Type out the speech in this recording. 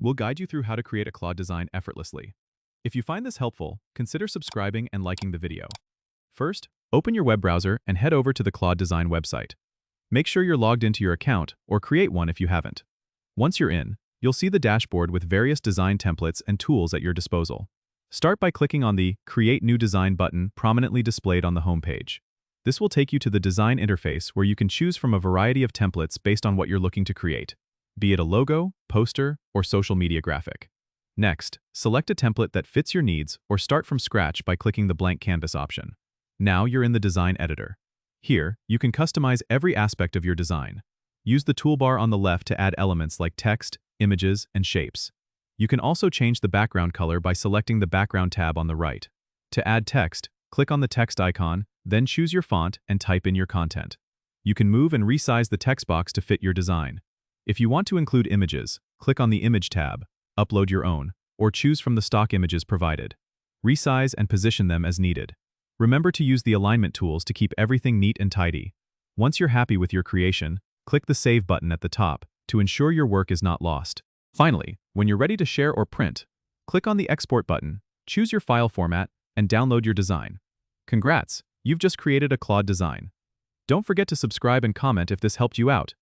We'll guide you through how to create a Claude design effortlessly. If you find this helpful, consider subscribing and liking the video. First, open your web browser and head over to the Claude design website. Make sure you're logged into your account or create one if you haven't. Once you're in, you'll see the dashboard with various design templates and tools at your disposal. Start by clicking on the Create New Design button prominently displayed on the homepage. This will take you to the design interface where you can choose from a variety of templates based on what you're looking to create, be it a logo, poster, or social media graphic. Next, select a template that fits your needs or start from scratch by clicking the blank canvas option. Now you're in the design editor. Here, you can customize every aspect of your design. Use the toolbar on the left to add elements like text, images, and shapes. You can also change the background color by selecting the Background tab on the right. To add text, click on the text icon, then choose your font and type in your content. You can move and resize the text box to fit your design. If you want to include images, click on the Image tab, upload your own, or choose from the stock images provided. Resize and position them as needed. Remember to use the alignment tools to keep everything neat and tidy. Once you're happy with your creation, click the Save button at the top to ensure your work is not lost. Finally, when you're ready to share or print, click on the Export button, choose your file format, and download your design. Congrats, you've just created a Claude design. Don't forget to subscribe and comment if this helped you out.